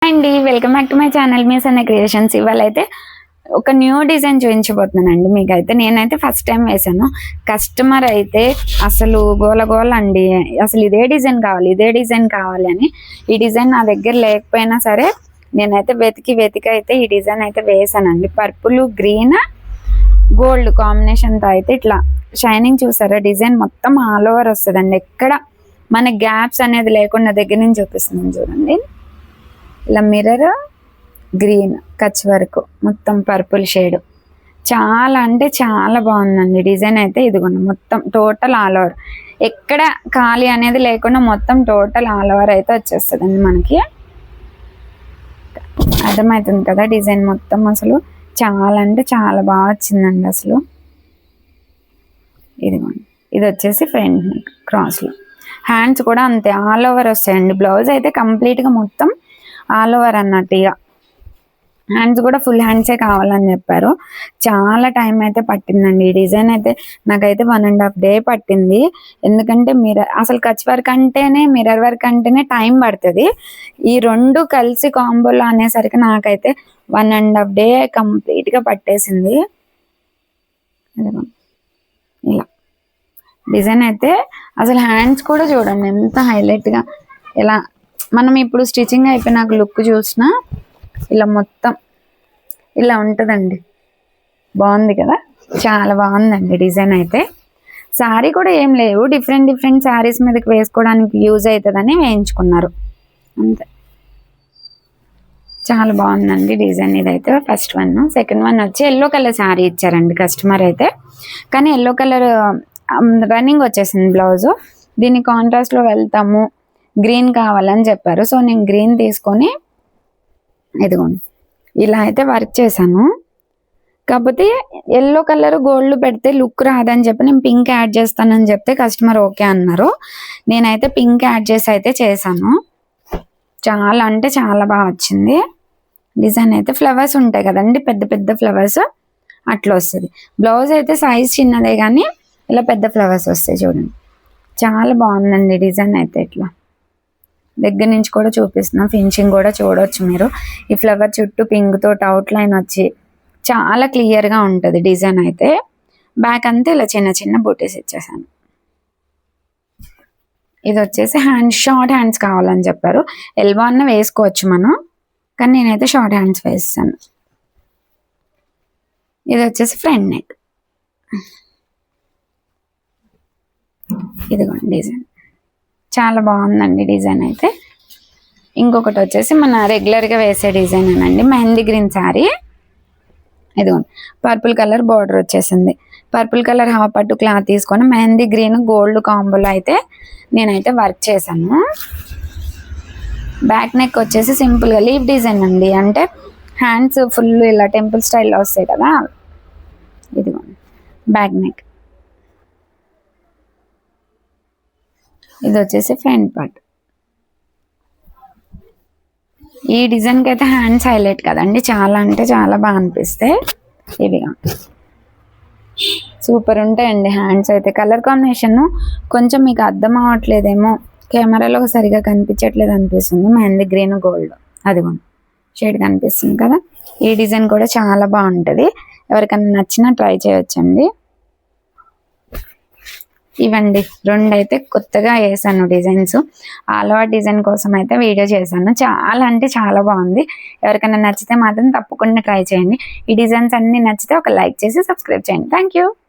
Hi అండి, welcome back to my channel మీ Sanna creations. ఇవాళ అయితే ఒక న్యూ డిజైన్ చూపించబోతున్నానండి మీకైతే. నేనైతే ఫస్ట్ టైం వేసాను. కస్టమర్ అయితే అసలు గోల గోల అండి, అసలు ఇదే డిజైన్ కావాలి అని. ఈ డిజైన్ నా దగ్గర లేకపోయినా సరే నేనైతే వెతికి అయితే ఈ డిజైన్ అయితే వేసానండి. పర్పుల్ గ్రీన్ గోల్డ్ కాంబినేషన్తో అయితే ఇట్లా షైనింగ్ చూసారా, డిజైన్ మొత్తం ఆల్ ఓవర్ వస్తుందండి. ఎక్కడ మన గ్యాప్స్ అనేది లేకుండా దగ్గర నుంచి చూపిస్తున్నాను చూడండి. ఇలా మిర్రర్ గ్రీన్ కచ్ వర్క్ మొత్తం పర్పుల్ షేడ్ చాలా అంటే చాలా బాగుందండి డిజైన్ అయితే. ఇదిగోండి మొత్తం టోటల్ ఆల్ ఓవర్, ఎక్కడ ఖాళీ అనేది లేకుండా మొత్తం టోటల్ ఆల్ ఓవర్ అయితే వచ్చేస్తుందండి. మనకి అర్థమవుతుంది కదా డిజైన్ మొత్తం. అసలు చాలా అంటే చాలా బాగా వచ్చిందండి అసలు. ఇదిగోండి, ఇది వచ్చేసి ఫ్రంట్ నెక్ క్రాస్లో. హ్యాండ్స్ కూడా అంతే ఆల్ ఓవర్ వస్తాయండి. బ్లౌజ్ అయితే కంప్లీట్గా మొత్తం ఆల్ ఓవర్ అన్నట్టు. ఇక హ్యాండ్స్ కూడా ఫుల్ హ్యాండ్సే కావాలని చెప్పారు. చాలా టైం అయితే పట్టిందండి. ఈ డిజైన్ అయితే నాకైతే 1.5 డే పట్టింది. ఎందుకంటే అసలు కచ్ వర్క్ అంటేనే మిర్రర్ వర్క్ అంటేనే టైం పడుతుంది. ఈ రెండు కలిసి కాంబోలో అనేసరికి నాకైతే 1.5 డే కంప్లీట్గా పట్టేసింది. ఇలా డిజైన్ అయితే అసలు హ్యాండ్స్ కూడా చూడండి ఎంత హైలైట్గా. ఇలా మనం ఇప్పుడు స్టిచ్చింగ్ అయిపోయినాక లుక్ చూసినా ఇలా మొత్తం ఇలా ఉంటుందండి. బాగుంది కదా, చాలా బాగుందండి డిజైన్ అయితే. శారీ కూడా ఏం లేవు, డిఫరెంట్ శారీస్ మీదకి వేసుకోవడానికి యూజ్ అవుతుందని వేయించుకున్నారు అంతే. చాలా బాగుందండి డిజైన్. ఇదైతే ఫస్ట్ వన్. సెకండ్ వన్ వచ్చి ఎల్లో కలర్ శారీ ఇచ్చారండి కస్టమర్ అయితే. కానీ ఎల్లో కలర్ రన్నింగ్ వచ్చేసింది బ్లౌజు. దీన్ని కాంట్రాస్ట్లో వెళ్తాము, గ్రీన్ కావాలని చెప్పారు. సో నేను గ్రీన్ తీసుకొని ఇదిగోండి ఇలా అయితే వర్క్ చేశాను. కాకపోతే ఎల్లో కలర్ గోల్డ్ పెడితే లుక్ రాదని చెప్పి నేను పింక్ యాడ్ చేస్తానని చెప్తే కస్టమర్ ఓకే అన్నారు. నేనైతే పింక్ యాడ్ చేసి అయితే చేశాను. చాలా అంటే చాలా బాగా వచ్చింది డిజైన్ అయితే. ఫ్లవర్స్ ఉంటాయి కదండి, పెద్ద పెద్ద ఫ్లవర్స్ అట్లా వస్తుంది. బ్లౌజ్ అయితే సైజ్ చిన్నదే కానీ ఇలా పెద్ద ఫ్లవర్స్ వస్తాయి చూడండి. చాలా బాగుందండి డిజైన్ అయితే. ఇట్లా దగ్గర నుంచి కూడా చూపిస్తున్నా, ఫినిషింగ్ కూడా చూడవచ్చు మీరు. ఈ ఫ్లవర్ చుట్టూ పింక్ తోటి అవుట్ లైన్ వచ్చి చాలా క్లియర్గా ఉంటుంది డిజైన్ అయితే. బ్యాక్ అంతా ఇలా చిన్న చిన్న బూటీస్ ఇచ్చేసాను. ఇది వచ్చేసి షార్ట్ హ్యాండ్స్ కావాలని చెప్పారు. ఎల్బో అన్న వేసుకోవచ్చు మనం, కానీ నేనైతే షార్ట్ హ్యాండ్స్ వేస్తాను. ఇది వచ్చేసి ఫ్రంట్ నెక్. ఇదిగోండి డిజైన్ చాలా బాగుందండి డిజైన్ అయితే. ఇంకొకటి వచ్చేసి మన రెగ్యులర్గా వేసే డిజైన్ అనండి, మెహందీ గ్రీన్ శారీ. ఇదిగోండి పర్పుల్ కలర్ బార్డర్ వచ్చేసింది. పర్పుల్ కలర్ హాఫ్ పట్టు క్లాత్ తీసుకొని మెహందీ గ్రీన్ గోల్డ్ కాంబోలో అయితే నేనైతే వర్క్ చేశాను. బ్యాక్ నెక్ వచ్చేసి సింపుల్గా లీవ్ డిజైన్ అండి, అంటే హ్యాండ్స్ ఫుల్ ఇలా టెంపుల్ స్టైల్లో వస్తాయి కదా. ఇదిగోండి బ్యాక్ నెక్. ఇది వచ్చేసి ఫ్రంట్ పార్ట్. ఈ డిజైన్కి అయితే హ్యాండ్స్ హైలైట్ కదండి, చాలా అంటే చాలా బాగా అనిపిస్తాయి. ఇవిగా సూపర్ ఉంటాయండి హ్యాండ్స్ అయితే. కలర్ కాంబినేషన్ కొంచెం మీకు అర్థం అవ్వట్లేదేమో, కెమెరాలో సరిగా కనిపించట్లేదు అనిపిస్తుంది. మెహందీ గ్రీన్ గోల్డ్ అదిగోండి షేడ్ కనిపిస్తుంది కదా. ఈ డిజైన్ కూడా చాలా బాగుంటుంది, ఎవరికైనా నచ్చినా ట్రై చేయొచ్చండి. ఇవండి రెండు అయితే కొత్తగా వేసాను డిజైన్స్. ఆల్ ఓవర్ డిజైన్ కోసం అయితే వీడియో చేశాను. చాలా అంటే చాలా బాగుంది. ఎవరికైనా నచ్చితే మాత్రం తప్పకుండా ట్రై చేయండి. ఈ డిజైన్స్ అన్ని నచ్చితే ఒక లైక్ చేసి సబ్స్క్రైబ్ చేయండి. Thank you.